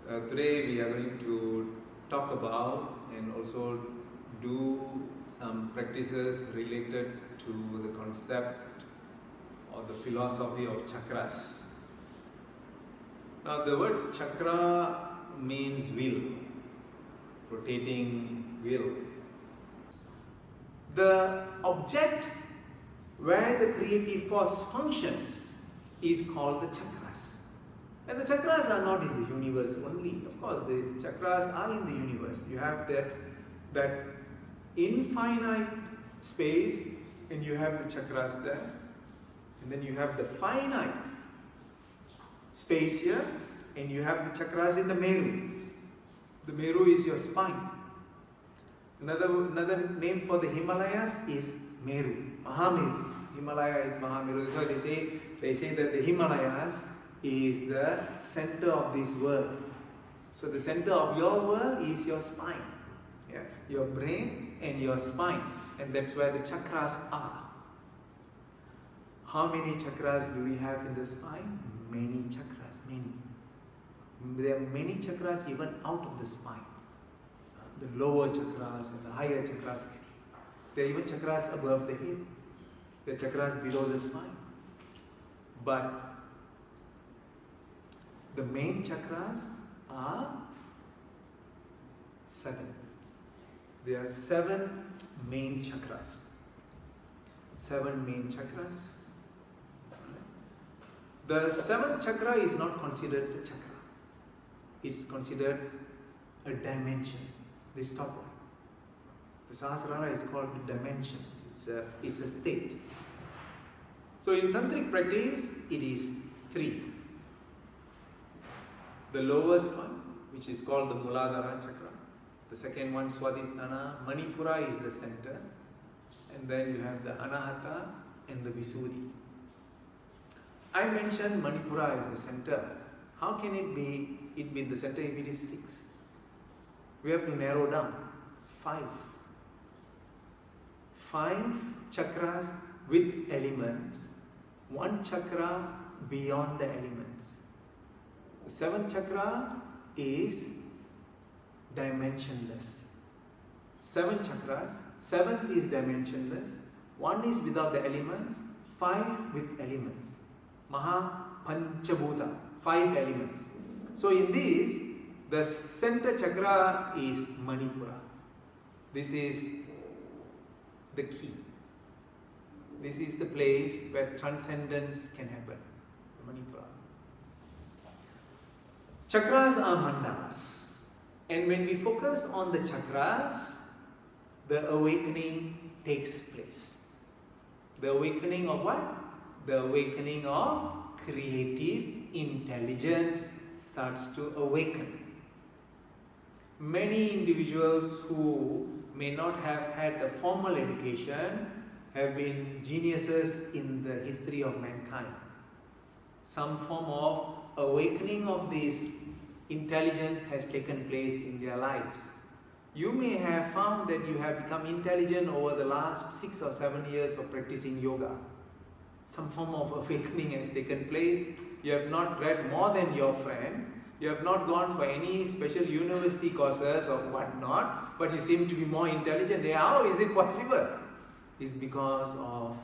Today we are going to talk about and also do some practices related to the concept or the philosophy of chakras. Now the word chakra means wheel, rotating wheel. The object where the creative force functions is called the chakras. And the chakras are not in the universe only. Of course, the chakras are in the universe. You have that infinite space and you have the chakras there. And then you have the finite space here and you have the chakras in the Meru. The Meru is your spine. Another name for the Himalayas is Meru, Mahameru. Himalaya is Mahameru. That's why they say that the Himalayas is the center of this world. So the center of your world is your spine, yeah? Your brain and your spine, and that's where the chakras are. How many chakras do we have in the spine? Many chakras, many. There are many chakras even out of the spine. The lower chakras and the higher chakras. There are even chakras above the head. There are chakras below the spine. But the main chakras are 7. There are 7 main chakras. 7 main chakras. The 7th chakra is not considered a chakra. It's considered a dimension. This top one. The Sahasrara is called the dimension. It's a state. So in tantric practice, it is 3. The lowest one, which is called the Muladhara Chakra. The second one, Swadhisthana. Manipura is the center. And then you have the Anahata and the Visuddhi. I mentioned Manipura is the center. How can it be the center if it is 6? We have to narrow down. 5. 5 chakras with elements. 1 chakra beyond the elements. The 7th chakra is dimensionless. 7 chakras, 7th is dimensionless, 1 is without the elements, 5 with elements. Maha Panchabhuta, 5 elements. So in this, the center chakra is Manipura. This is the key. This is the place where transcendence can happen. Manipura. Chakras are mandalas. And when we focus on the chakras, the awakening takes place. The awakening of what? The awakening of creative intelligence starts to awaken. Many individuals who may not have had a formal education have been geniuses in the history of mankind. Some form of awakening of this intelligence has taken place in their lives. You may have found that you have become intelligent over the last 6 or 7 years of practicing yoga. Some form of awakening has taken place. You have not read more than your friend. You have not gone for any special university courses or whatnot, but you seem to be more intelligent. How is it possible? It's because of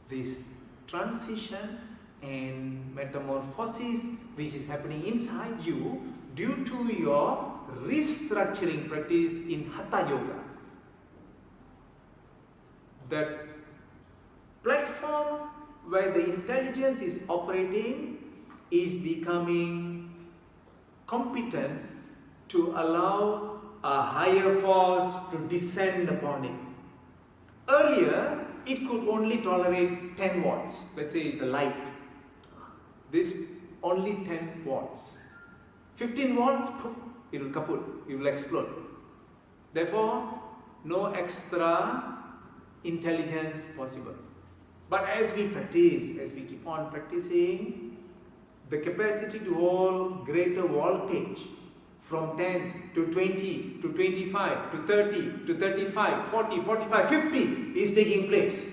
this transition and metamorphosis which is happening inside you due to your restructuring practice in Hatha Yoga. That platform where the intelligence is operating is becoming competent to allow a higher force to descend upon it. Earlier, it could only tolerate 10 watts. Let's say it's a light. This only 10 watts. 15 watts, poof, it will kaput, it will explode. Therefore, no extra intelligence possible. But as we practice, as we keep on practicing, the capacity to hold greater voltage from 10 to 20 to 25 to 30 to 35, 40, 45, 50 is taking place.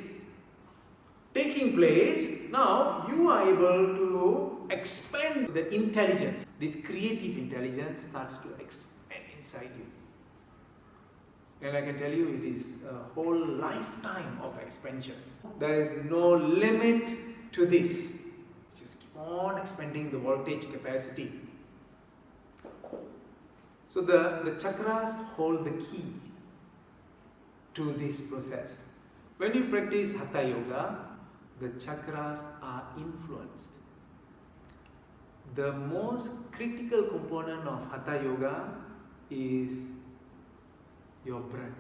Now you are able to expand the intelligence. This creative intelligence starts to expand inside you. And I can tell you, it is a whole lifetime of expansion. There is no limit to this. Just keep on expanding the voltage capacity. So the chakras hold the key to this process. When you practice Hatha Yoga, the chakras are influenced. The most critical component of Hatha Yoga is your breath.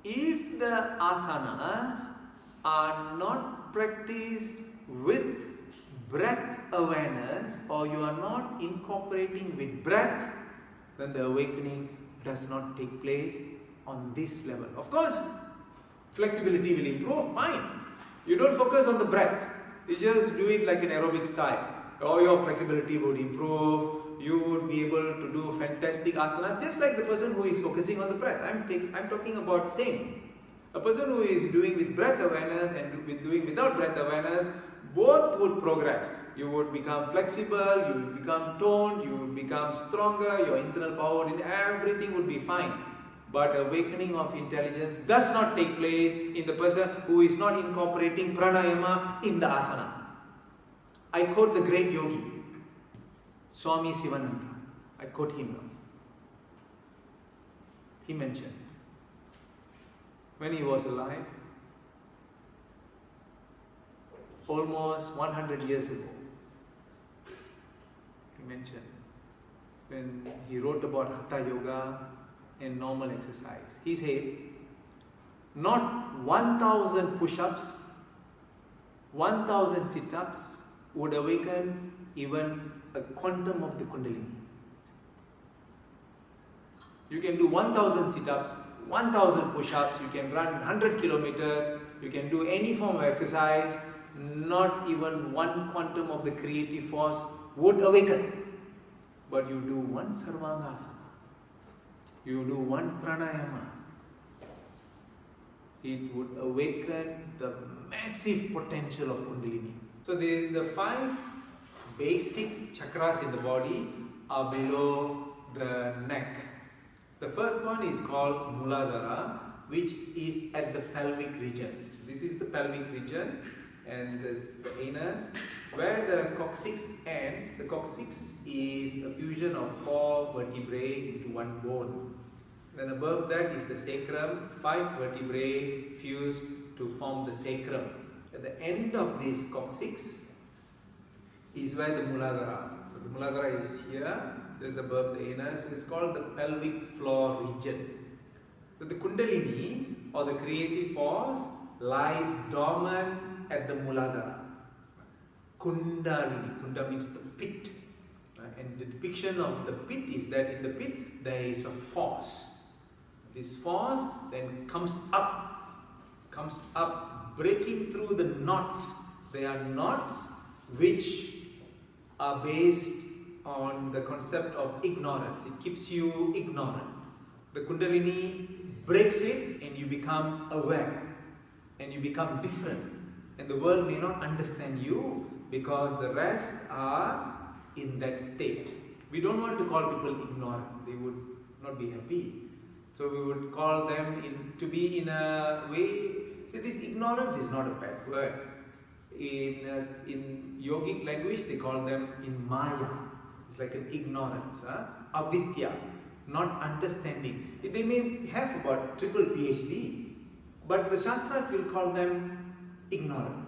If the asanas are not practiced with breath awareness, or you are not incorporating with breath, then the awakening does not take place on this level. Of course, flexibility will improve, fine. You don't focus on the breath, you just do it like an aerobic style. Or your flexibility would improve, you would be able to do fantastic asanas, just like the person who is focusing on the breath. I'm talking about same. A person who is doing with breath awareness and doing without breath awareness, both would progress. You would become flexible, you would become toned, you would become stronger, your internal power, everything would be fine. But awakening of intelligence does not take place in the person who is not incorporating pranayama in the asana. I quote the great yogi, Swami Sivananda. I quote him now. He mentioned, when he was alive, almost 100 years ago, he mentioned, when he wrote about Hatha Yoga and normal exercise, he said, not 1,000 push-ups, 1,000 sit-ups would awaken even a quantum of the Kundalini. You can do 1,000 sit-ups, 1,000 push-ups, you can run 100 kilometers, you can do any form of exercise, not even one quantum of the creative force would awaken. But you do one Sarvangasana, you do one Pranayama, it would awaken the massive potential of Kundalini. So there is the 5 basic chakras in the body are below the neck. The first one is called Muladhara, which is at the pelvic region. So this is the pelvic region, and this the anus, where the coccyx ends. The coccyx is a fusion of 4 vertebrae into one bone. Then above that is the sacrum, 5 vertebrae fused to form the sacrum. At the end of this coccyx is where the Muladhara. So the Muladhara is here, just above the anus. It's called the pelvic floor region. So the Kundalini or the creative force lies dormant at the Muladhara. Kundalini. Kunda means the pit. And the depiction of the pit is that in the pit there is a force. This force then comes up, breaking through the knots. They are knots which are based on the concept of ignorance. It keeps you ignorant. The Kundalini breaks it and you become aware and you become different. And the world may not understand you because the rest are in that state. We don't want to call people ignorant. They would not be happy. So we would call them to be in a way. See, this ignorance is not a bad word. In yogic language, they call them in Maya. It's like an ignorance, avidya, not understanding. They may have about triple PhD, but the Shastras will call them ignorant.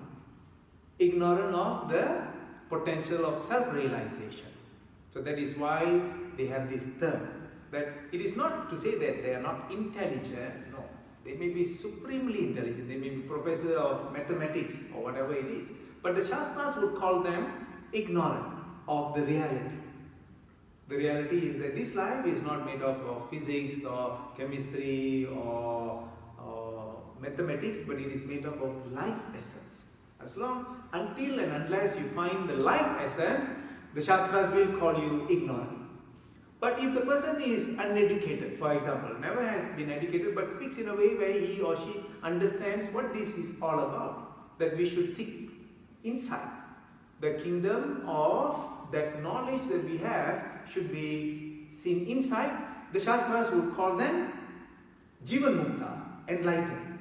Ignorant of the potential of self-realization. So that is why they have this term. That it is not to say that they are not intelligent, no. They may be supremely intelligent, they may be professor of mathematics or whatever it is. But the Shastras would call them ignorant of the reality. The reality is that this life is not made of physics or chemistry or mathematics, but it is made up of life essence. Until and unless you find the life essence, the Shastras will call you ignorant. But if the person is uneducated, for example, never has been educated but speaks in a way where he or she understands what this is all about, that we should seek insight, The kingdom of that knowledge that we have should be seen inside. The Shastras would call them Jivan Mukta, enlightened.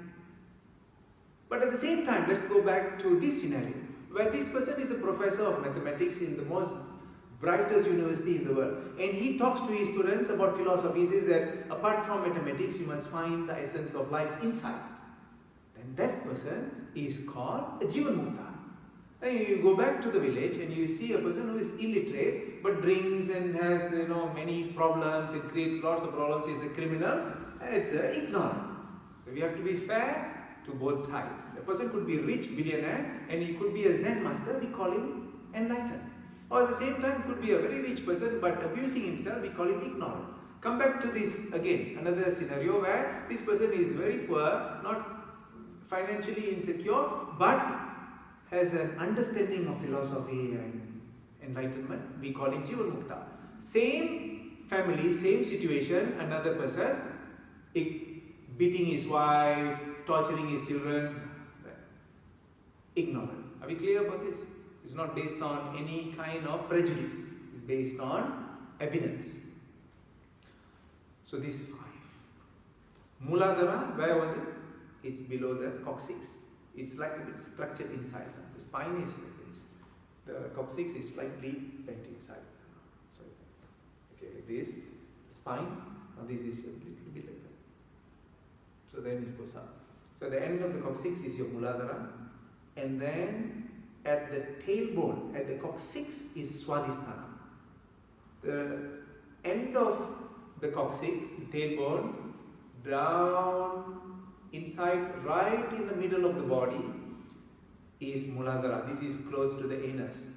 But at the same time, let's go back to this scenario, where this person is a professor of mathematics in the most brightest university in the world, and he talks to his students about philosophy. He says that apart from mathematics, you must find the essence of life inside. Then that person is called a Jivan Mukta. Then you go back to the village and you see a person who is illiterate but drinks and has many problems and creates lots of problems. He is a criminal. It's ignorant. So we have to be fair to both sides. The person could be rich billionaire and he could be a Zen master. We call him enlightened. Or at the same time could be a very rich person but abusing himself. We call him ignorant. Come back to this again, another scenario where this person is very poor, not financially insecure, but has an understanding of philosophy and enlightenment. We call him Jivan Mukta. Same family, same situation, another person beating his wife, torturing his children, ignorant. Are we clear about this? It's not based on any kind of prejudice. It's based on evidence. So these 5. Muladhara, where was it? It's below the coccyx. It's like a bit structured inside. The spine is like this. The coccyx is slightly bent inside. So, okay, like this. Spine. Now this is a little bit like that. So then it goes up. So the end of the coccyx is your Muladhara. And then at the tailbone, at the coccyx is Swadhisthana. The end of the coccyx, the tailbone, down inside, right in the middle of the body is Muladhara. This is close to the anus.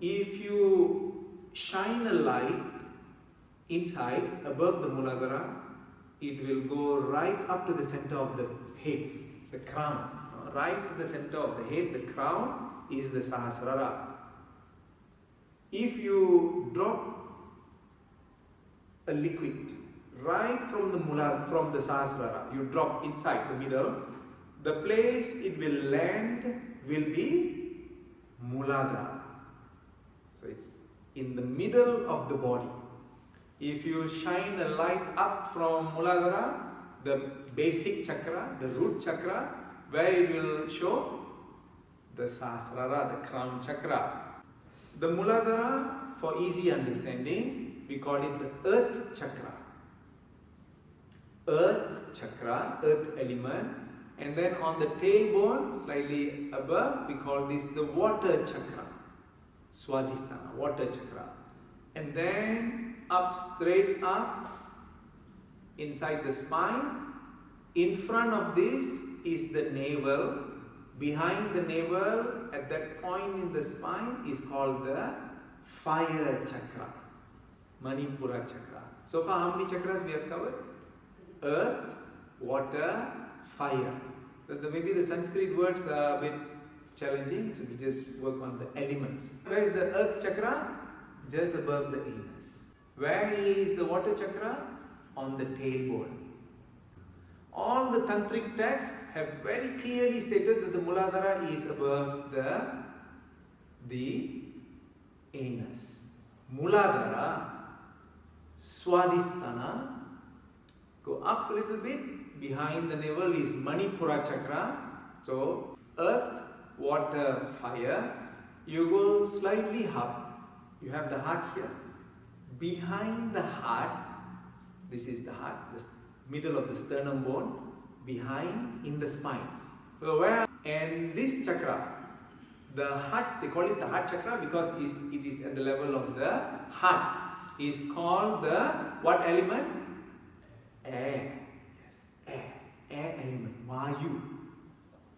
If you shine a light inside, above the Muladhara, it will go right up to the center of the head, the crown. Right to the center of the head, the crown is the Sahasrara. If you drop a liquid right from the Sahasrara, you drop inside the middle, the place it will land will be Muladhara. So it's in the middle of the body. If you shine a light up from Muladhara, the basic chakra, the root chakra, where it will show the Sahasrara, the crown chakra. The Muladhara, for easy understanding, we call it the earth chakra. Earth chakra, earth element, and then on the tailbone, slightly above, we call this the water chakra, Swadhisthana, water chakra. And then up, straight up, inside the spine, in front of this is the navel. Behind the navel, at that point in the spine, is called the fire chakra, Manipura Chakra. So far, how many chakras we have covered? Earth, water, fire. Maybe the Sanskrit words are a bit challenging, so we just work on the elements. Where is the earth chakra? Just above the anus. Where is the water chakra? On the tailbone. All the tantric texts have very clearly stated that the Muladhara is above the anus. Muladhara, Swadhisthana, go up a little bit, behind the navel is Manipura Chakra. So, earth, water, fire. You go slightly up, you have the heart here. Behind the heart, this is the heart, the middle of the sternum bone, behind in the spine. So where, and this chakra, the heart, they call it the heart chakra because it is at the level of the heart, is called the what element? Air. Yes, air element, Vayu.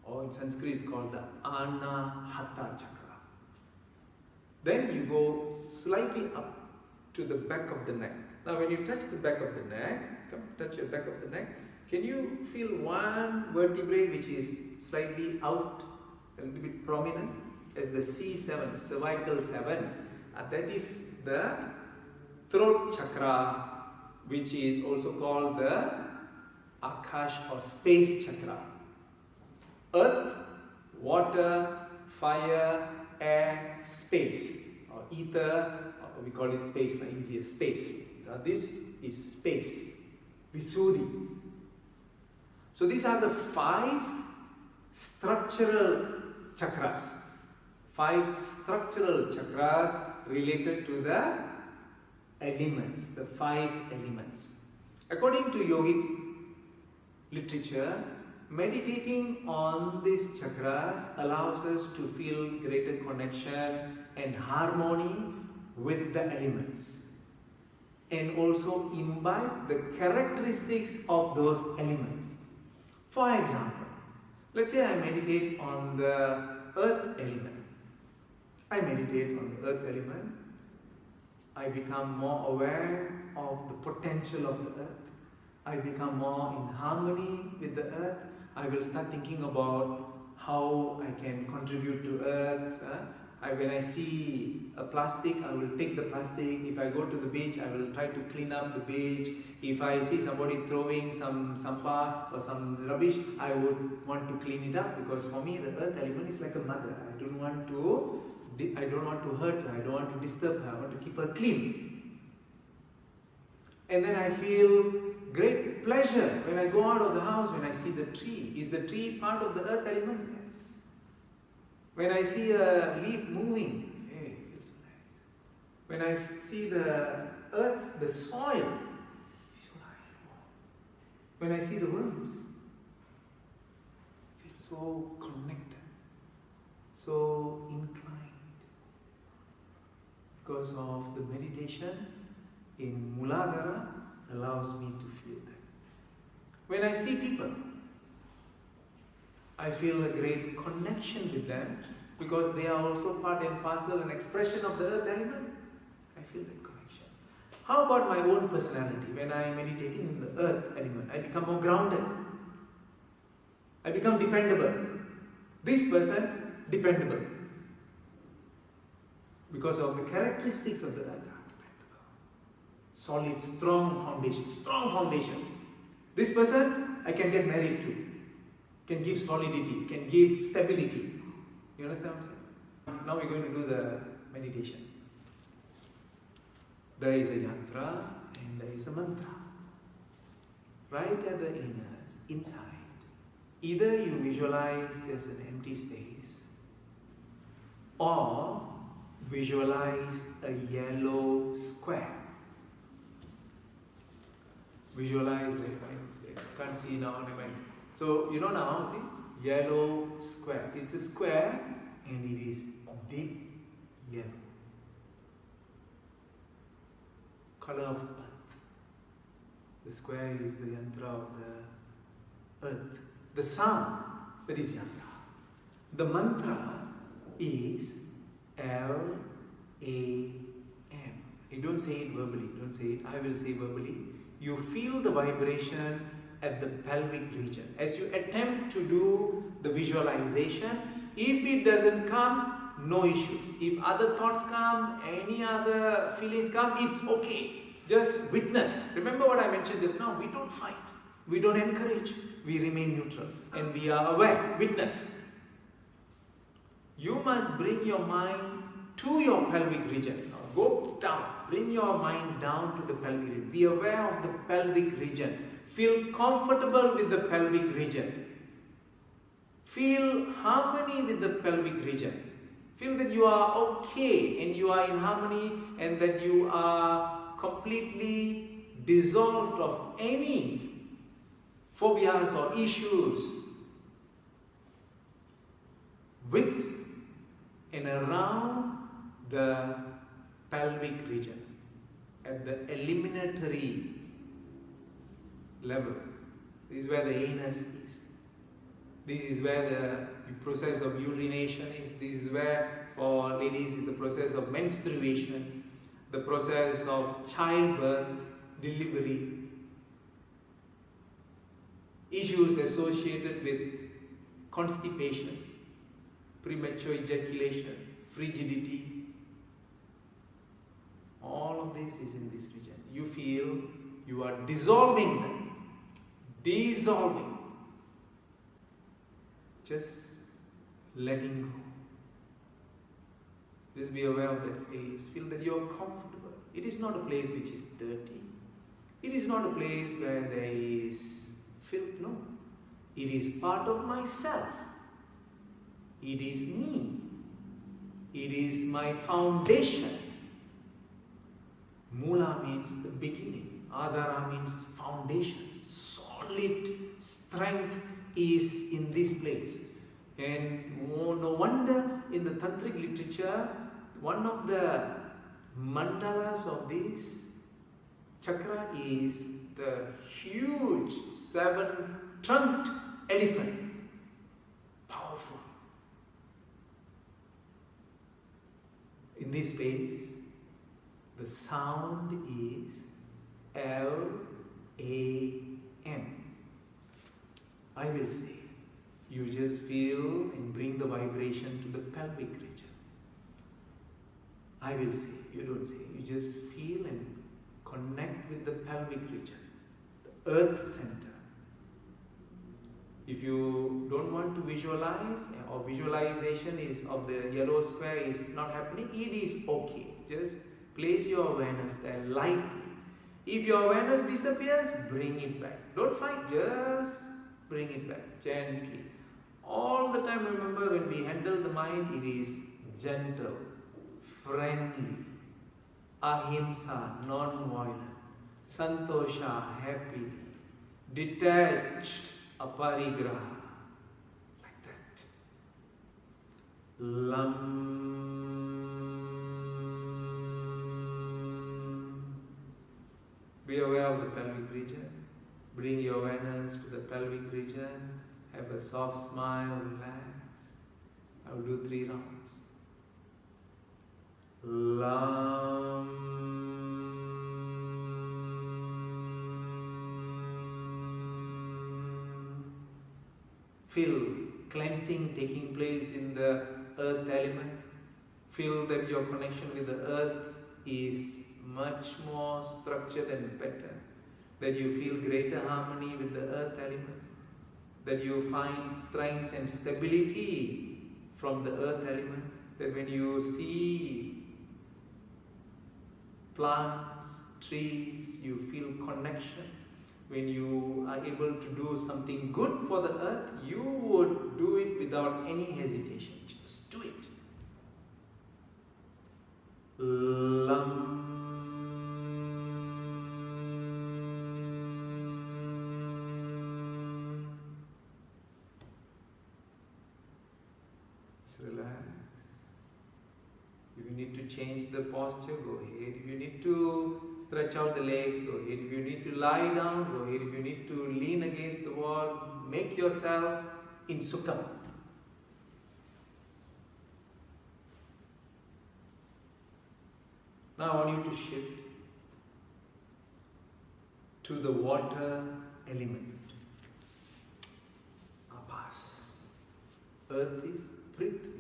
Or in Sanskrit it's called the Anahata chakra. Then you go slightly up to the back of the neck. Now when you touch the back of the neck, come touch your back of the neck, can you feel one vertebrae which is slightly out, a little bit prominent, as the C7, cervical 7? That is the throat chakra, which is also called the Akash or space chakra. Earth, water, fire, air, space, or ether, or we call it space, easier, space. This is space, Visuddhi. So these are the 5 structural chakras. 5 structural chakras related to the elements, the 5 elements. According to yogic literature, meditating on these chakras allows us to feel greater connection and harmony with the elements, and also imbibe the characteristics of those elements. For example, let's say I meditate on the earth element. I meditate on the earth element. I become more aware of the potential of the earth. I become more in harmony with the earth. I will start thinking about how I can contribute to earth. When I see a plastic, I will take the plastic. If I go to the beach, I will try to clean up the beach. If I see somebody throwing some sampah or some rubbish, I would want to clean it up, because for me the earth element is like a mother. I don't want to hurt her. I don't want to disturb her. I want to keep her clean. And then I feel great pleasure when I go out of the house, when I see the tree. Is the tree part of the earth element? Yes. When I see a leaf moving, hey, it feels nice. When I see the earth, the soil, it feels nice. When I see the worms, I feel so connected, so inclined. Because of the meditation in Muladhara allows me to feel that. When I see people, I feel a great connection with them, because they are also part and parcel and expression of the earth element. I feel that connection. How about my own personality? When I am meditating in the earth element, I become more grounded. I become dependable. This person, dependable. Because of the characteristics of the earth are dependable. Solid, strong foundation. This person, I can get married to. Can give solidity, can give stability. You understand what I'm saying? Now we're going to do the meditation. There is a yantra and there is a mantra. Right at the inside. Either you visualize there's an empty space, or visualize a yellow square. Visualize, I can't see now, so you know now, see, yellow square. It's a square and it is deep yellow. Color of earth. The square is the yantra of the earth. The sound, that is yantra. The mantra is L-A-M. You don't say it verbally, don't say it, I will say verbally. You feel the vibration at the pelvic region. As you attempt to do the visualization, if it doesn't come, no issues. If other thoughts come, any other feelings come, it's okay. Just witness. Remember what I mentioned just now, we don't fight, we don't encourage, we remain neutral and we are aware, witness. You must bring your mind to your pelvic region. Now go down, bring your mind down to the pelvic region. Be aware of the pelvic region. Feel comfortable with the pelvic region. Feel harmony with the pelvic region. Feel that you are okay and you are in harmony, and that you are completely dissolved of any phobias or issues with and around the pelvic region at the eliminatory level. This is where the anus is. This is where the process of urination is. This is where, for ladies, is the process of menstruation, the process of childbirth, delivery, issues associated with constipation, premature ejaculation, frigidity. All of this is in this region. You feel you are dissolving them. Dissolving. Just letting go. Just be aware of that space. Feel that you are comfortable. It is not a place which is dirty. It is not a place where there is filth. No. It is part of myself. It is me. It is my foundation. Mula means the beginning. Adhara means foundation. Solid strength is in this place. And no wonder in the tantric literature, one of the mandalas of this chakra is the huge 7-trunked elephant. Powerful. In this space, the sound is L-A-M. I will say. You just feel and bring the vibration to the pelvic region. I will say, you don't say. You just feel and connect with the pelvic region, the earth center. If you don't want to visualize, or visualization is of the yellow square is not happening, it is okay. Just place your awareness there lightly. If your awareness disappears, bring it back. Don't fight, just bring it back gently. All the time, remember, when we handle the mind, it is gentle, friendly, ahimsa, non-violent, santosha, happy, detached, aparigraha, like that. Lam. Be aware of the pelvic region. Bring your awareness to the pelvic region. Have a soft smile, relax. I will do 3 rounds. Lam. Feel cleansing taking place in the earth element. Feel that your connection with the earth is much more structured and better. That you feel greater harmony with the earth element. That you find strength and stability from the earth element. That when you see plants, trees, you feel connection. When you are able to do something good for the earth, you would do it without any hesitation. Just do it. Lam. Change the posture, go ahead. If you need to stretch out the legs, go ahead. If you need to lie down, go ahead. If you need to lean against the wall, make yourself in Sukham. Now I want you to shift to the water element. Apas. Earth is Prithvi.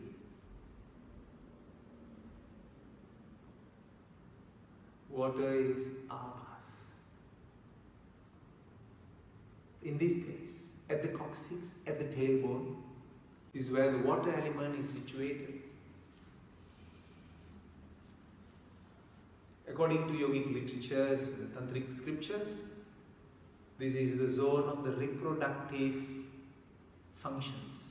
Water is Apas. In this place, at the coccyx, at the tailbone, is where the water element is situated. According to yogic literatures, the tantric scriptures, this is the zone of the reproductive functions.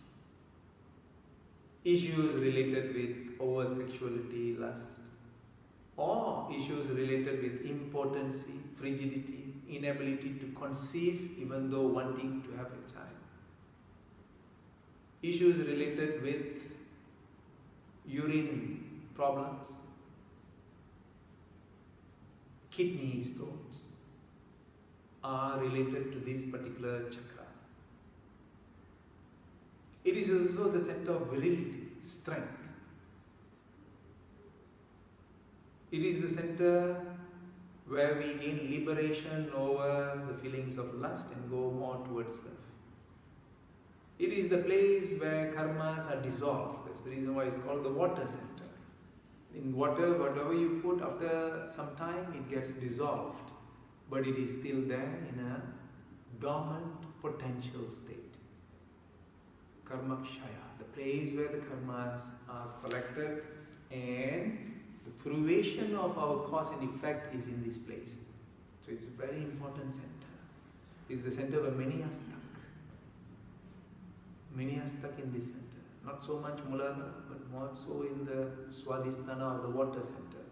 Issues related with over-sexuality, lust, or issues related with impotency, frigidity, inability to conceive even though wanting to have a child. Issues related with urine problems, kidney stones are related to this particular chakra. It is also the center of virility, strength. It is the center where we gain liberation over the feelings of lust and go more towards love. It is the place where karmas are dissolved. That's the reason why it's called the water center. In water, whatever you put, after some time, it gets dissolved. But it is still there in a dormant potential state. Karmakshaya, the place where the karmas are collected And the fruition of our cause and effect is in this place. So it's a very important center. It's the center where many are stuck. Many are stuck in this center. Not so much Muladhara, but more so in the Swadhisthana or the water center.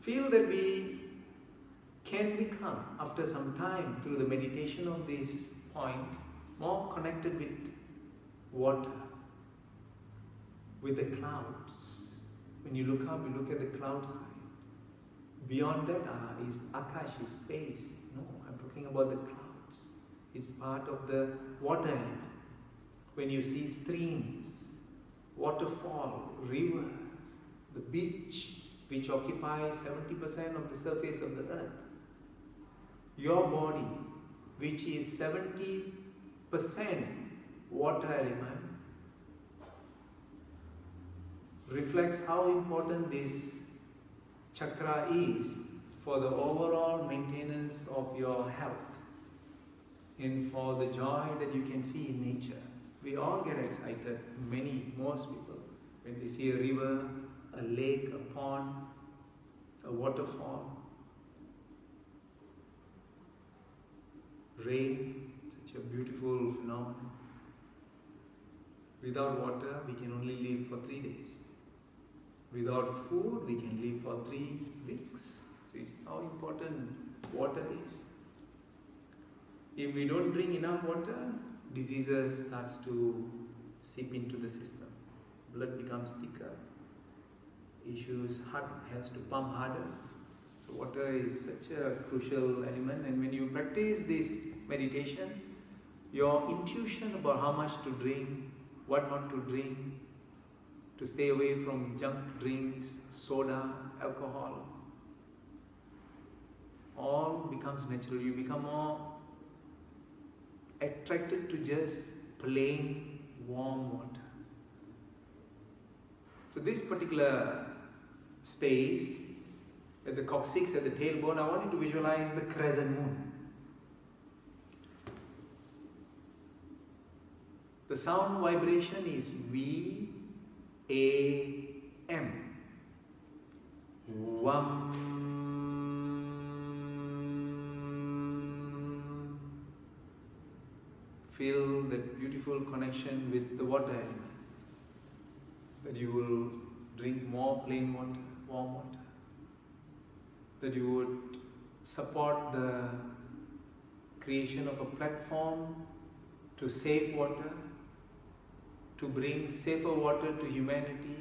Feel that we can become, after some time, through the meditation of this point, more connected with water, with the clouds. When you look up, you look at the cloud side. Beyond that is Akash, is space. No, I'm talking about the clouds. It's part of the water element. When you see streams, waterfall, rivers, the beach, which occupies 70% of the surface of the earth. Your body, which is 70% water element, reflects how important this chakra is for the overall maintenance of your health and for the joy that you can see in nature. We all get excited, most people, when they see a river, a lake, a pond, a waterfall, rain, such a beautiful phenomenon. Without water, we can only live for 3 days. Without food, we can live for 3 weeks. So it's how important water is. If we don't drink enough water, diseases starts to seep into the system. Blood becomes thicker. Issues, heart has to pump harder. So water is such a crucial element, and when you practice this meditation, your intuition about how much to drink, what not to drink, to stay away from junk drinks, soda, alcohol, all becomes natural. You become more attracted to just plain warm water. So this particular space, at the coccyx, at the tailbone, I want you to visualize the crescent moon. The sound vibration is V-A-M. Vam. Feel that beautiful connection with the water element. That you will drink more plain water, warm water. That you would support the creation of a platform to save water, to bring safer water to humanity,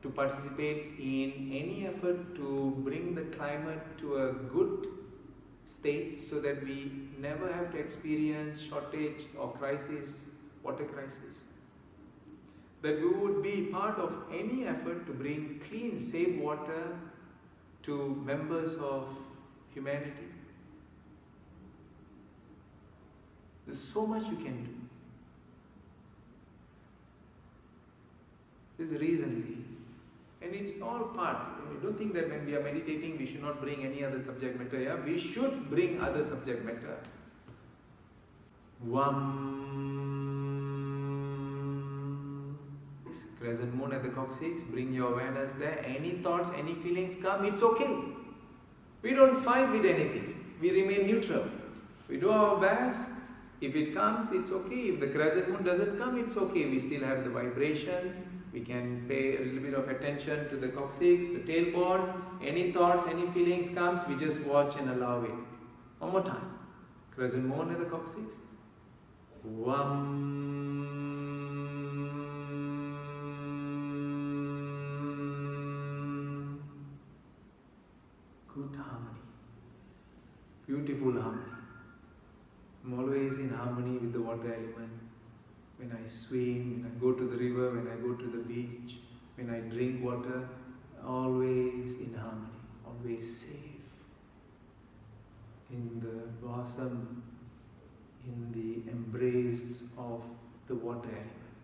to participate in any effort to bring the climate to a good state so that we never have to experience shortage or crisis, water crisis. That we would be part of any effort to bring clean, safe water to members of humanity. There's so much you can do. There's reasonly, and it's all part. Don't think that when we are meditating we should not bring any other subject matter. Yeah? We should bring other subject matter. Crescent moon at the coccyx, bring your awareness there. Any thoughts, any feelings come, it's okay. We don't fight with anything. We remain neutral. We do our best. If it comes, it's okay. If the crescent moon doesn't come, it's okay. We still have the vibration. We can pay a little bit of attention to the coccyx, the tailbone. Any thoughts, any feelings comes, we just watch and allow it. One more time. Crescent moon at the coccyx. Good harmony. Beautiful harmony. I'm always in harmony with the water element. When I swim, when I go to the river, when I go to the beach, when I drink water, always in harmony, always safe. In the blossom, in the embrace of the water element.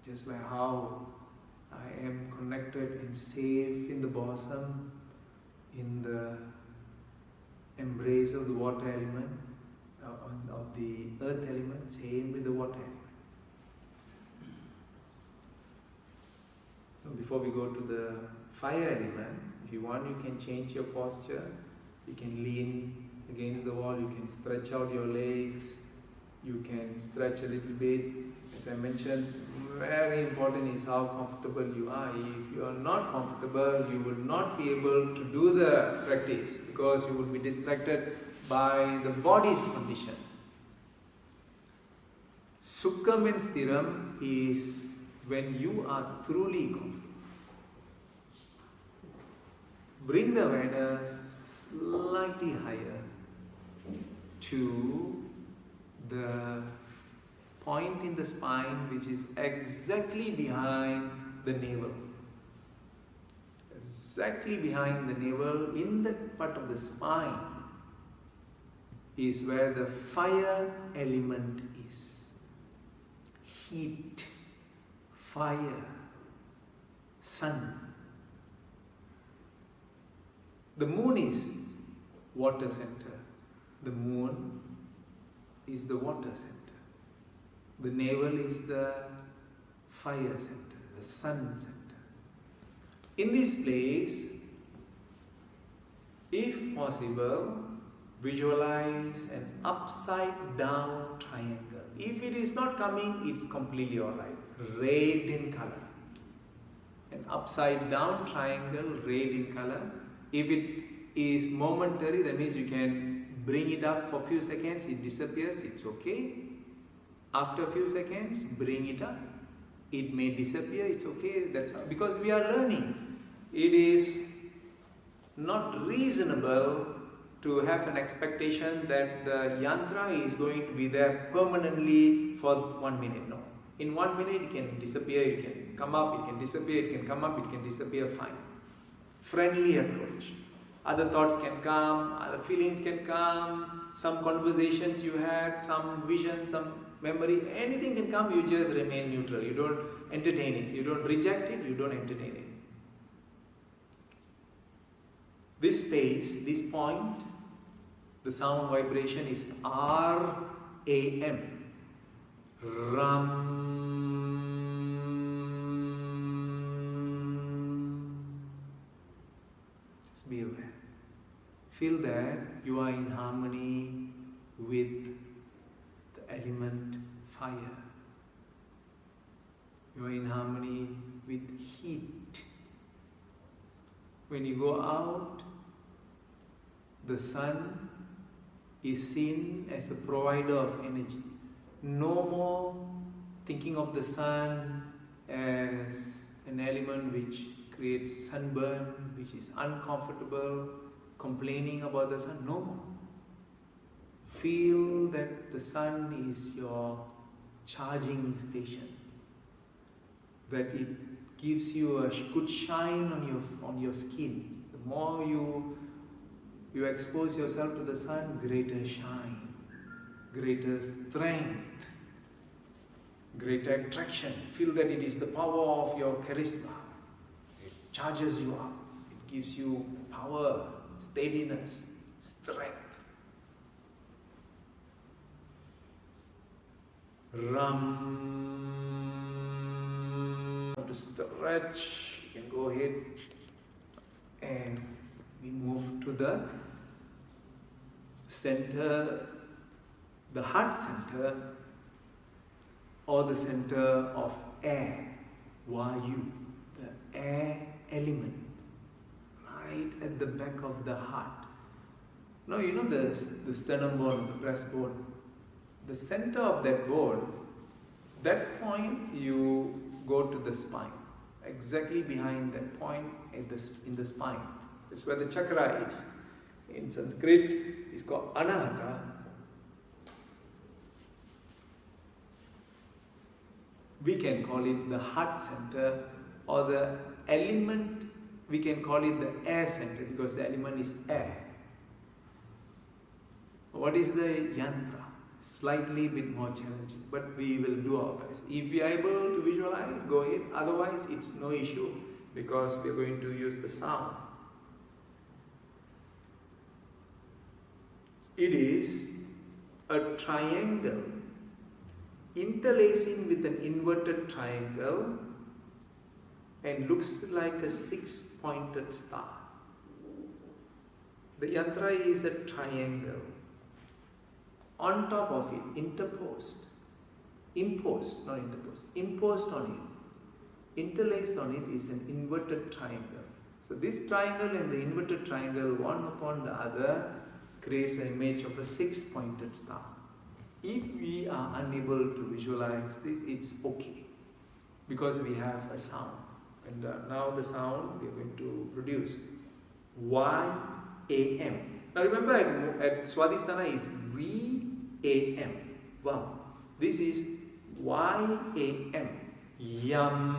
Just like how I am connected and safe in the blossom, in the embrace of the water element, of the earth element, same with the water element. before we go to the fire element, if you want, you can change your posture. You can lean against the wall, you can stretch out your legs, you can stretch a little bit. As I mentioned, very important is how comfortable you are. If you are not comfortable, you will not be able to do the practice because you will be distracted by the body's condition. Sukham and Sthiram is when you are truly comfortable. Bring the awareness slightly higher to the point in the spine which is exactly behind the navel. Exactly behind the navel, in that part of the spine, is where the fire element is. Heat, fire, sun. The moon is water center. The moon is the water center. The navel is the fire center, the sun center. In this place, if possible, visualize an upside down triangle. If it is not coming, it's completely alright. Red in color. An upside down triangle, red in color. If it is momentary, that means you can bring it up for a few seconds, it disappears, it's okay. After a few seconds, bring it up. It may disappear, it's okay. That's how, because we are learning. It is not reasonable to have an expectation that the yantra is going to be there permanently for 1 minute. No. In 1 minute, it can disappear, it can come up, it can disappear, it can come up, it can disappear, fine. Friendly approach. Other thoughts can come, other feelings can come, some conversations you had, some vision, some memory, anything can come, you just remain neutral. You don't entertain it, you don't reject it, you don't entertain it. This space, this point, the sound vibration is R-A-M. Ram. Just be aware. Feel that you are in harmony with the element fire. You are in harmony with heat. When you go out, the sun is seen as a provider of energy. No more thinking of the sun as an element which creates sunburn, which is uncomfortable, complaining about the sun. No more. Feel that the sun is your charging station, that it gives you a good shine on your skin. The more you expose yourself to the sun, greater shine, greater strength, greater attraction. Feel that it is the power of your charisma. It charges you up. It gives you power, steadiness, strength. Ram. To stretch, you can go ahead and we move to the center, the heart center, or the center of air, Vayu, the air element, right at the back of the heart. Now you know the sternum bone, the breastbone, the center of that bone, that point you go to the spine, exactly behind that point in the spine. That's where the chakra is. In Sanskrit, it's called Anahata. We can call it the heart center, or the element, we can call it the air center because the element is air. What is the yantra? Slightly bit more challenging, but we will do our best. If we are able to visualize, go ahead. Otherwise, it's no issue because we are going to use the sound. It is a triangle interlacing with an inverted triangle and looks like a 6-pointed star. The yantra is a triangle. On top of it, imposed on it, interlaced on it is an inverted triangle. So this triangle and the inverted triangle, one upon the other, creates an image of a 6-pointed star. If we are unable to visualize this, it's okay, because we have a sound. And now the sound we are going to produce. Y-A-M. Now remember at Swadhisthana is V-A-M. Vam. This is Y-A-M. Yam.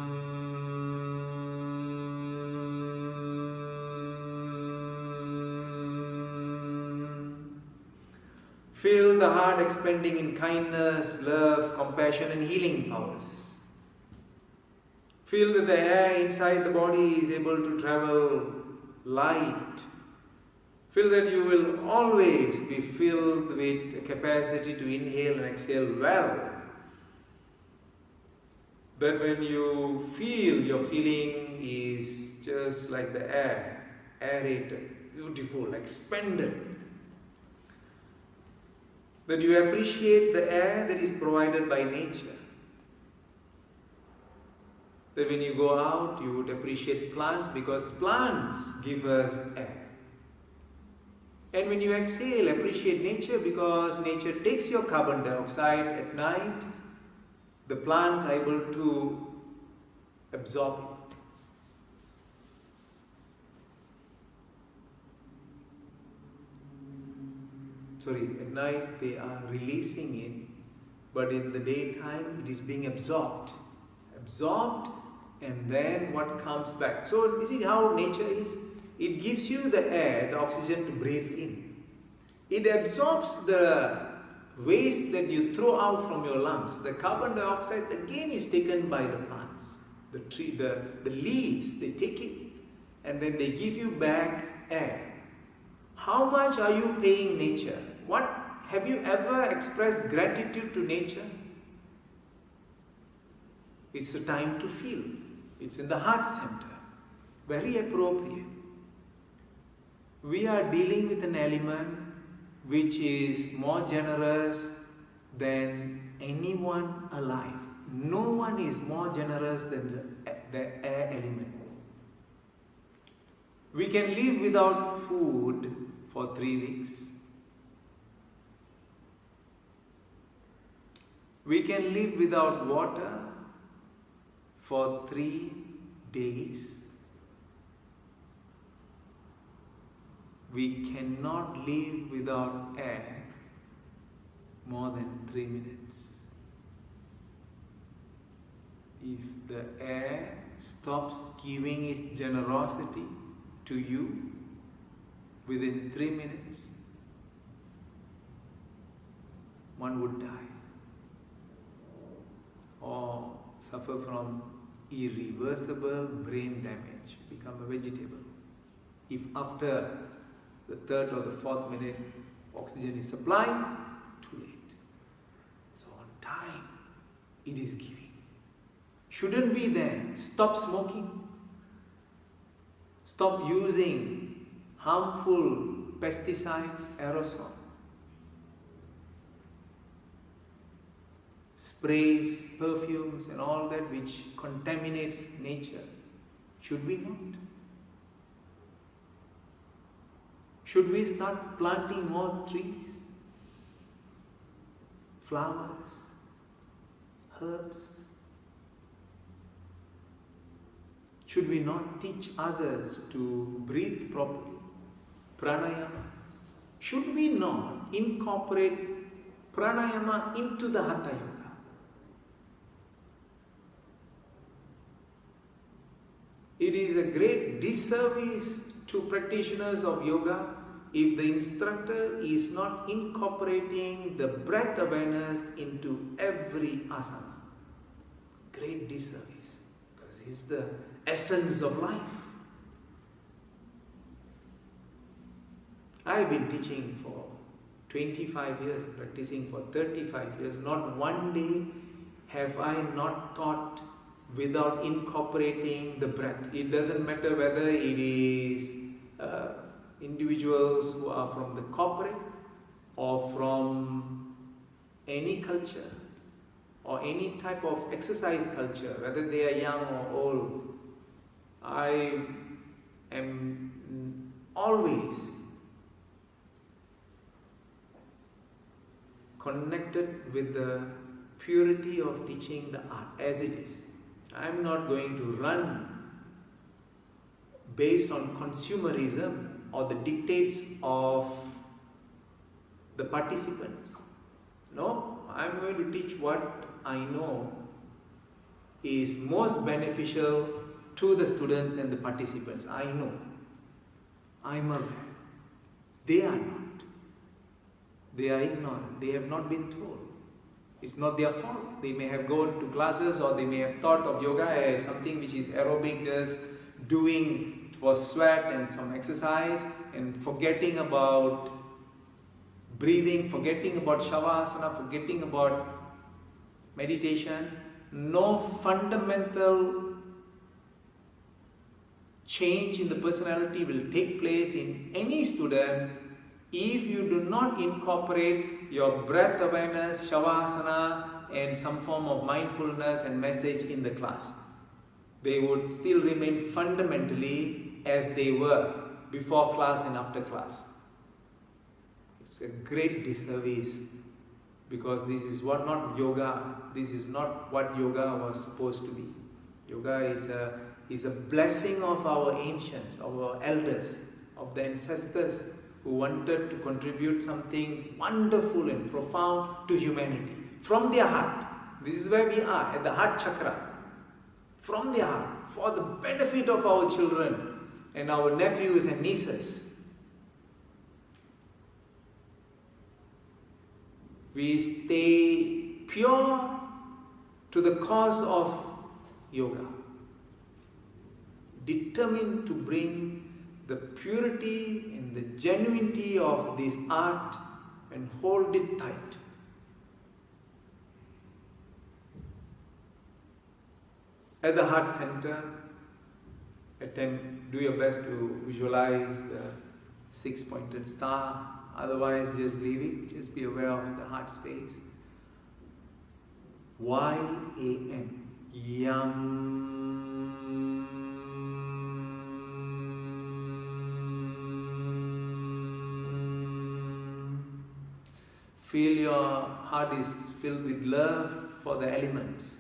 Feel the heart expanding in kindness, love, compassion and healing powers. Feel that the air inside the body is able to travel light. Feel that you will always be filled with a capacity to inhale and exhale well. That when you feel, your feeling is just like the air, aerated, beautiful, expanded. That you appreciate the air that is provided by nature. That when you go out, you would appreciate plants because plants give us air. And when you exhale, appreciate nature because nature takes your carbon dioxide at night. The plants are able to absorb it. At night they are releasing it, but in the daytime it is being absorbed. And then what comes back? So you see how nature is? It gives you the air, the oxygen to breathe in. It absorbs the waste that you throw out from your lungs. The carbon dioxide again is taken by the plants. The tree, the leaves, they take it and then they give you back air. How much are you paying nature? What have you ever expressed gratitude to nature? It's a time to feel. It's in the heart center. Very appropriate. We are dealing with an element which is more generous than anyone alive. No one is more generous than the air element. We can live without food for 3 weeks. We can live without water for 3 days. We cannot live without air more than 3 minutes. If the air stops giving its generosity to you within 3 minutes, one would die or suffer from irreversible brain damage, become a vegetable. If after the 3rd or the 4th minute oxygen is supplied, too late. So on time, it is giving. Shouldn't we then stop smoking? Stop using harmful pesticides, aerosol, sprays, perfumes and all that which contaminates nature? Should we not? Should we start planting more trees, flowers, herbs? Should we not teach others to breathe properly? Pranayama. Should we not incorporate pranayama into the Hatha Yoga? It is a great disservice to practitioners of yoga if the instructor is not incorporating the breath awareness into every asana. Great disservice, because it's the essence of life. I have been teaching for 25 years, practicing for 35 years. Not one day have I not thought without incorporating the breath. It doesn't matter whether it is individuals who are from the corporate or from any culture or any type of exercise culture, whether they are young or old. I am always connected with the purity of teaching the art as it is. I am not going to run based on consumerism or the dictates of the participants. No, I am going to teach what I know is most beneficial to the students and the participants. I know. I am aware. They are not. They are ignorant. They have not been told. It's not their fault. They may have gone to classes or they may have thought of yoga as something which is aerobic, just doing for sweat and some exercise and forgetting about breathing, forgetting about shavasana, forgetting about meditation. No fundamental change in the personality will take place in any student if you do not incorporate your breath awareness, shavasana, and some form of mindfulness and message in the class. They would still remain fundamentally as they were before class and after class. It's a great disservice because this is what not yoga. This is not what yoga was supposed to be. Yoga is a blessing of our ancients, our elders, of the ancestors who wanted to contribute something wonderful and profound to humanity from their heart. This is where we are, at the heart chakra. From their heart, for the benefit of our children and our nephews and nieces. We stay pure to the cause of yoga, determined to bring the purity and the genuinity of this art and hold it tight. At the heart center, do your best to visualize the six-pointed star. Otherwise, just leave it. Just be aware of the heart space. Y-A-M. Yam. Feel your heart is filled with love for the elements,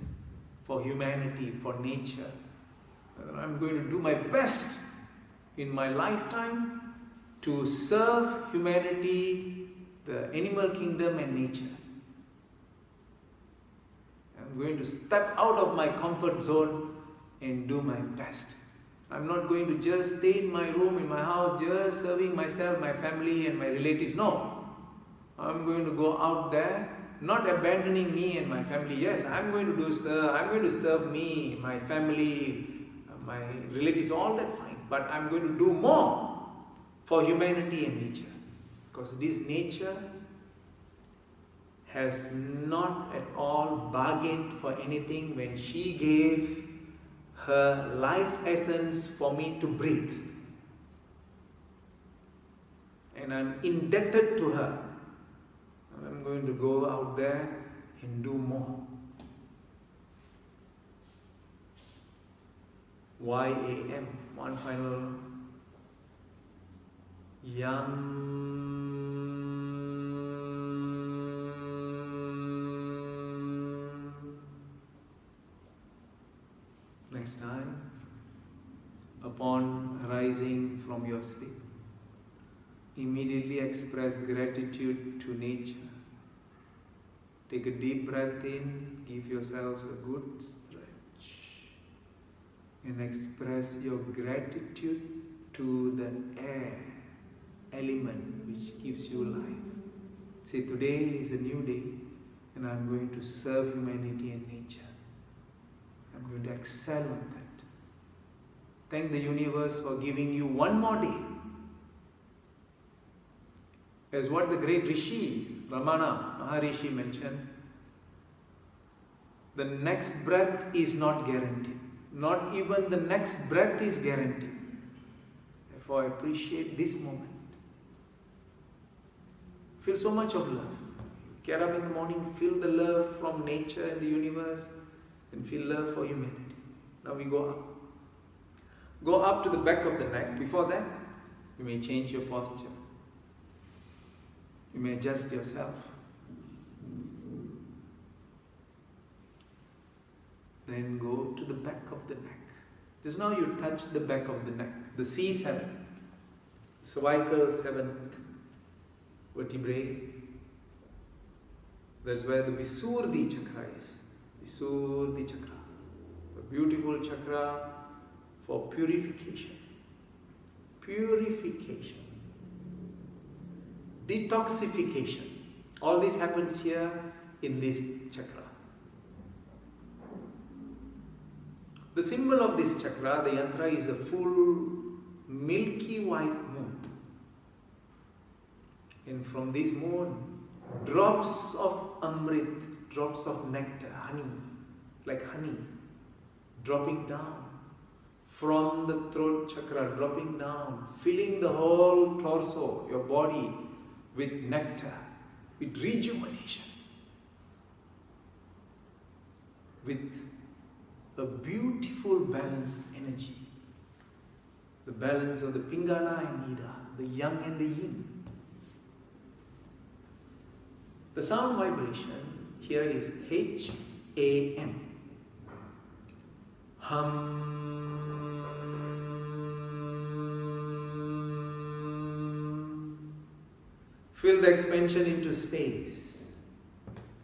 for humanity, for nature. I'm going to do my best in my lifetime to serve humanity, the animal kingdom and nature. I'm going to step out of my comfort zone and do my best. I'm not going to just stay in my room, in my house, just serving myself, my family and my relatives. No. I'm going to go out there, not abandoning me and my family. Yes, I'm going to serve me, my family, my relatives, all that fine. But I'm going to do more for humanity and nature. Because this nature has not at all bargained for anything when she gave her life essence for me to breathe. And I'm indebted to her. I'm going to go out there and do more. Y-A-M, one final Yam. Next time, upon rising from your sleep, immediately express gratitude to nature. Take a deep breath in, give yourselves a good stretch, and express your gratitude to the air element which gives you life. Say, today is a new day and I'm going to serve humanity and nature. I'm going to excel on that. Thank the universe for giving you one more day. As what the great Rishi, Ramana Maharishi mentioned, The next breath is not guaranteed. Not even the next breath is guaranteed. Therefore, appreciate this moment. Feel so much of love. Get up in the morning, feel the love from nature and the universe, and feel love for humanity. Now we go up. Go up to the back of the neck. Before that, you may change your posture. You may adjust yourself. Then go to the back of the neck. Just now you touch the back of the neck, the C7, cervical 7th vertebrae. That's where the Visuddhi chakra is. Visuddhi chakra. A beautiful chakra for purification. Purification. Detoxification. All this happens here in this chakra. The symbol of this chakra, the yantra, is a full milky white moon. And from this moon, drops of amrit, drops of nectar, honey, like honey, dropping down from the throat chakra, dropping down, filling the whole torso, your body, with nectar, with rejuvenation, with a beautiful balanced energy. The balance of the Pingala and Ida, the yang and the yin. The sound vibration here is H-A-M. Hum. Feel the expansion into space.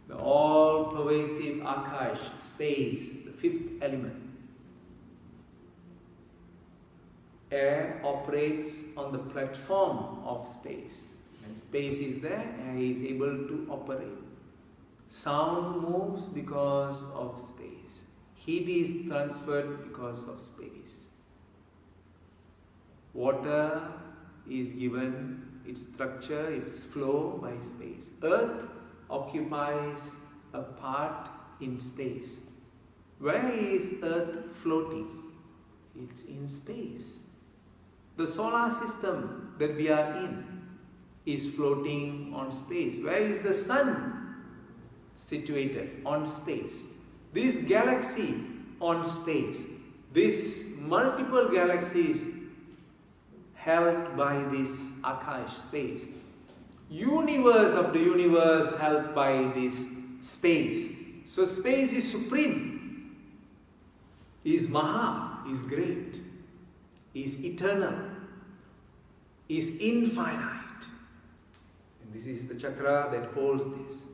The all-pervasive Akash, space, the fifth element. Air operates on the platform of space. When space is there, air is able to operate. Sound moves because of space. Heat is transferred because of space. Water is given its structure, its flow by space. Earth occupies a part in space. Where is Earth floating? It's in space. The solar system that we are in is floating on space. Where is the sun situated? On space. This galaxy on space. This multiple galaxies held by this Akash space. Universe of the universe held by this space. So space is supreme, is Maha, is great, is eternal, is infinite. And this is the chakra that holds this.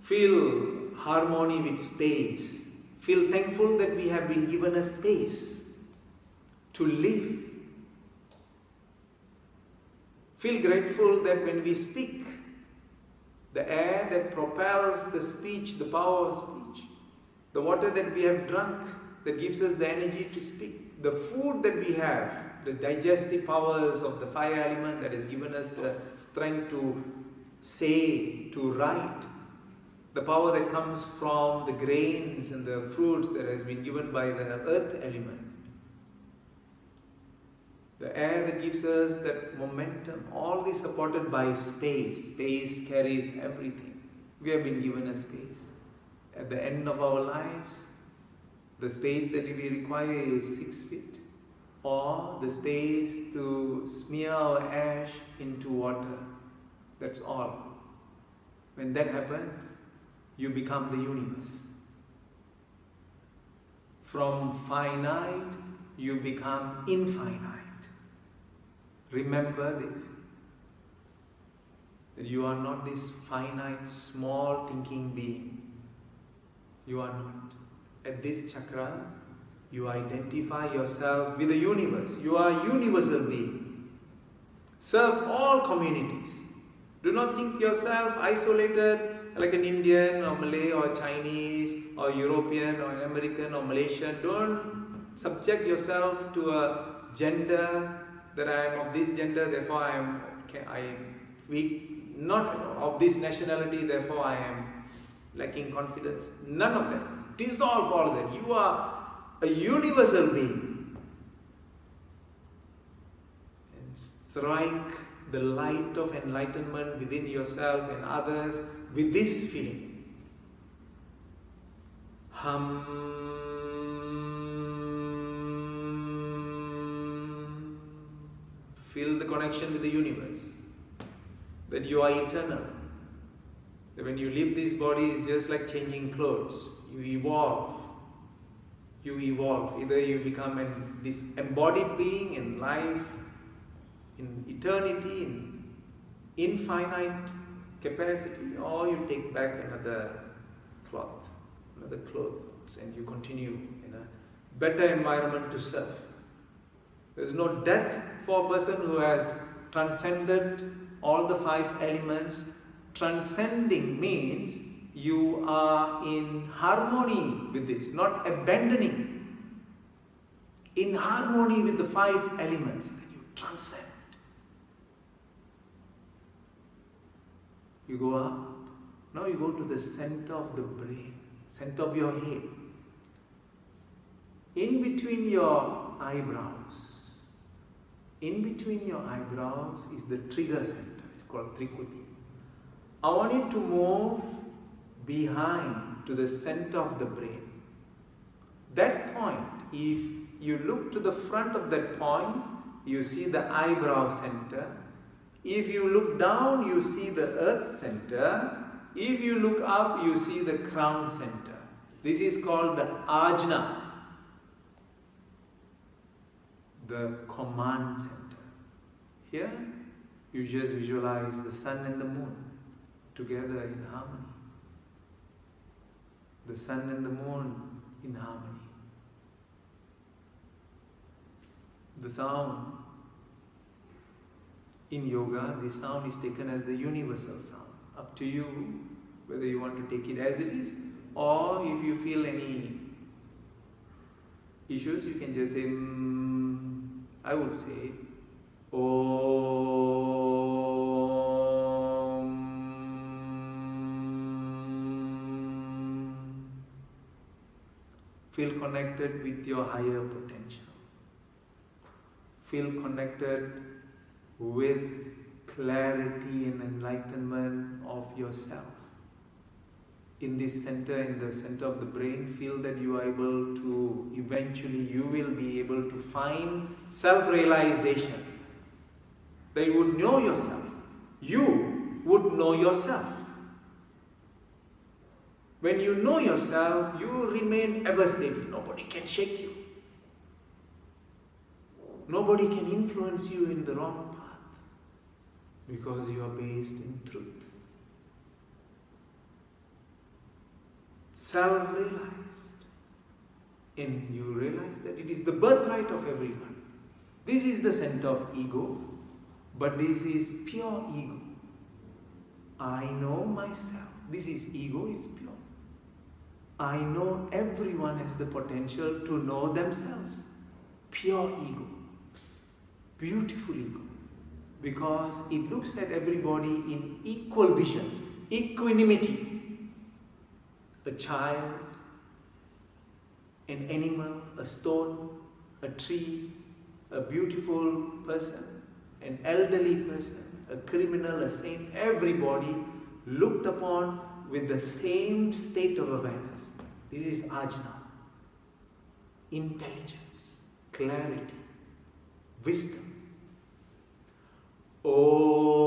Feel harmony with space. Feel thankful that we have been given a space to live. Feel grateful that when we speak, the air that propels the speech, the power of speech, the water that we have drunk that gives us the energy to speak, the food that we have, the digestive powers of the fire element that has given us the strength to say, to write, the power that comes from the grains and the fruits that has been given by the earth element. The air that gives us that momentum, all this supported by space. Space carries everything. We have been given a space. At the end of our lives, the space that we require is 6 feet. Or the space to smear our ash into water. That's all. When that happens, you become the universe. From finite, you become infinite. Remember this, that you are not this finite, small thinking being. You are not. At this chakra, you identify yourselves with the universe. You are a universal being. Serve all communities. Do not think yourself isolated like an Indian or Malay or Chinese or European or an American or Malaysian. Don't subject yourself to a gender that I am of this gender, therefore I am weak, not of this nationality, therefore I am lacking confidence, none of that. Dissolve all that. You are a universal being. And strike the light of enlightenment within yourself and others with this feeling. Feel the connection with the universe. That you are eternal. That when you leave this body, it's just like changing clothes. You evolve. You evolve. Either you become an disembodied being in life, in eternity, in infinite capacity, or you take back another cloth, another clothes, and you continue in a better environment to serve. There's no death for a person who has transcended all the 5 elements. Transcending means you are in harmony with this, not abandoning. In harmony with the 5 elements that you transcend. You go up. Now you go to the center of the brain, center of your head. In between your eyebrows. In between your eyebrows is the trigger center. It's called Trikuti. I want you to move behind to the center of the brain. That point, if you look to the front of that point, you see the eyebrow center. If you look down, you see the earth center. If you look up, you see the crown center. This is called the Ajna, the command center. Here, you just visualize the sun and the moon together in harmony. The sun and the moon in harmony. The sound. In yoga, this sound is taken as the universal sound. Up to you whether you want to take it as it is, or if you feel any issues, you can just say, I would say, Om. Feel connected with your higher potential. Feel connected with clarity and enlightenment of yourself. In this center, in the center of the brain, feel that you are able to, eventually you will be able to find self-realization. That you would know yourself. You would know yourself. When you know yourself, you remain ever steady. Nobody can shake you. Nobody can influence you in the wrong path. Because you are based in truth. Self-realized. And you realize that it is the birthright of everyone. This is the center of ego, but this is pure ego. I know myself. This is ego, it's pure. I know everyone has the potential to know themselves. Pure ego. Beautiful ego. Because it looks at everybody in equal vision, equanimity. A child, an animal, a stone, a tree, a beautiful person, an elderly person, a criminal, a saint, everybody looked upon with the same state of awareness. This is Ajna. Intelligence, clarity, wisdom. Om.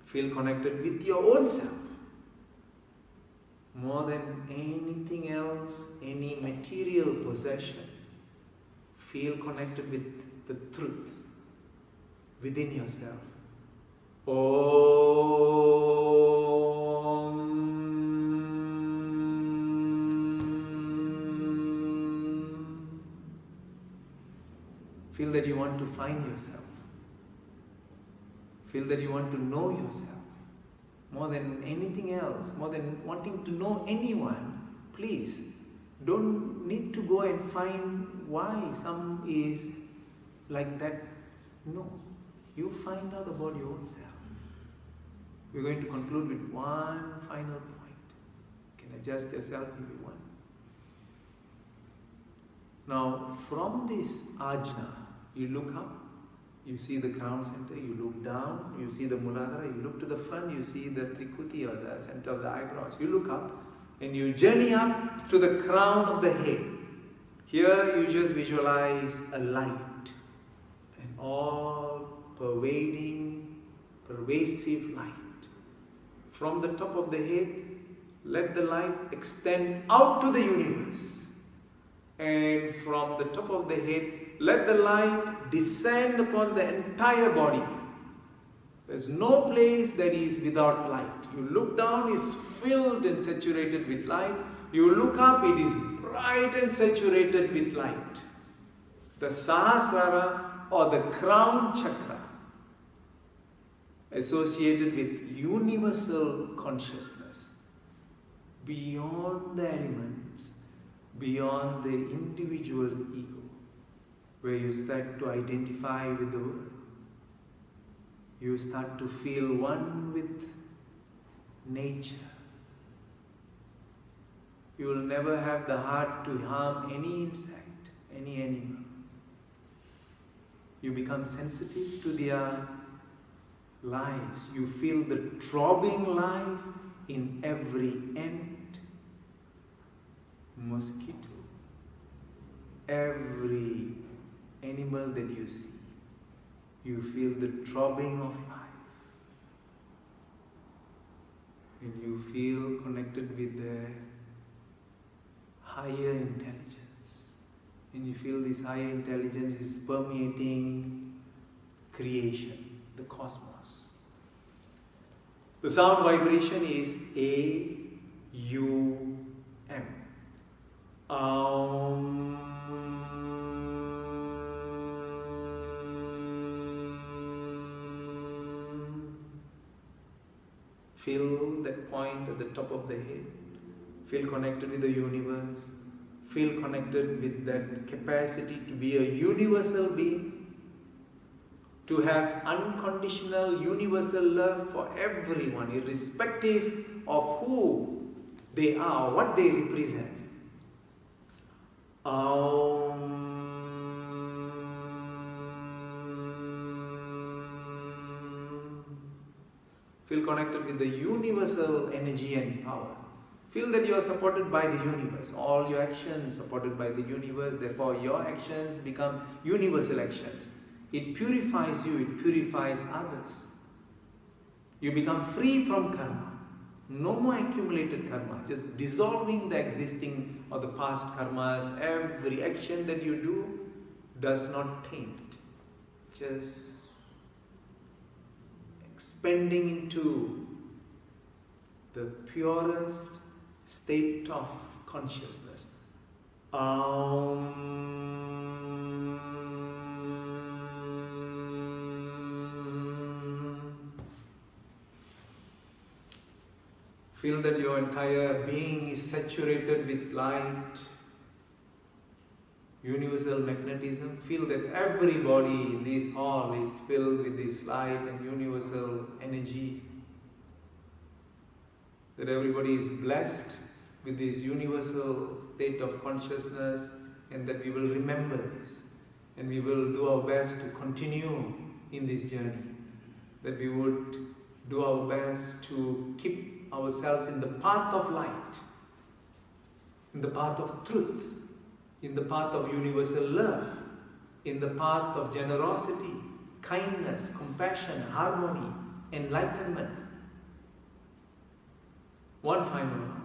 Feel connected with your own self. More than anything else, any material possession, feel connected with the truth within yourself. Om. Feel that you want to find yourself. Feel that you want to know yourself. More than anything else, more than wanting to know anyone, please don't need to go and find why some is like that. No. You find out about your own self. We're going to conclude with one final point. You can adjust yourself if you want. Now, from this Ajna, you look up, you see the crown center, you look down, you see the Muladhara, you look to the front, you see the Trikuti or the center of the eyebrows. You look up and you journey up to the crown of the head. Here you just visualize a light, an all-pervading, pervasive light. From the top of the head, let the light extend out to the universe. And from the top of the head, let the light descend upon the entire body. There's no place that is without light. You look down, it's filled and saturated with light. You look up, it is bright and saturated with light. The Sahasrara or the crown chakra, associated with universal consciousness, beyond the elements, beyond the individual ego, where you start to identify with the world. You start to feel one with nature. You will never have the heart to harm any insect, any animal. You become sensitive to their lives. You feel the throbbing life in every ant, mosquito, every animal that you see. You feel the throbbing of life. And you feel connected with the higher intelligence. And you feel this higher intelligence is permeating creation, the cosmos. The sound vibration is A-U-M. Feel that point at the top of the head. Feel connected with the universe. Feel connected with that capacity to be a universal being. To have unconditional universal love for everyone, irrespective of who they are, what they represent. Feel connected with the universal energy and power. Feel that you are supported by the universe. All your actions supported by the universe. Therefore, your actions become universal actions. It purifies you, it purifies others. You become free from karma. No more accumulated karma. Just dissolving the existing or the past karmas. Every action that you do does not taint. Just expanding into the purest state of consciousness. Feel that your entire being is saturated with light, universal magnetism. Feel that everybody in this hall is filled with this light and universal energy. That everybody is blessed with this universal state of consciousness, and that we will remember this. And we will do our best to continue in this journey. That we would do our best to keep ourselves in the path of light, in the path of truth, in the path of universal love, in the path of generosity, kindness, compassion, harmony, enlightenment. One final one.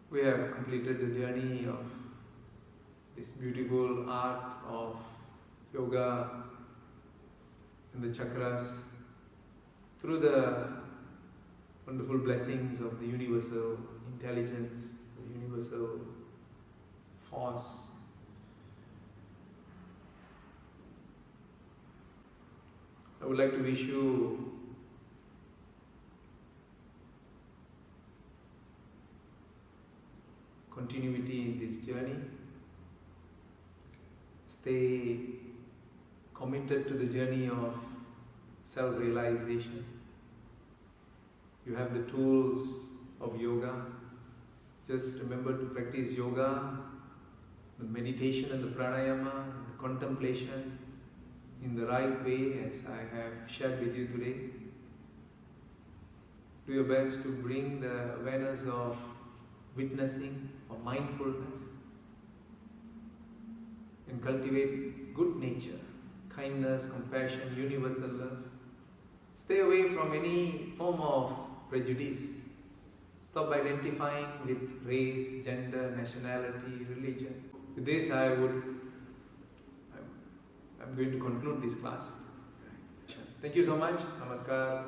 We have completed the journey of this beautiful art of yoga and the chakras through the wonderful blessings of the universal intelligence, the universal force. I would like to wish you continuity in this journey. Stay committed to the journey of self-realization. You have the tools of yoga. Just remember to practice yoga, the meditation and the pranayama, the contemplation in the right way as I have shared with you today. Do your best to bring the awareness of witnessing or mindfulness and cultivate good nature, kindness, compassion, universal love. Stay away from any form of prejudice. Stop identifying with race, gender, nationality, religion. With this, I'm going to conclude this class. Thank you so much. Namaskar.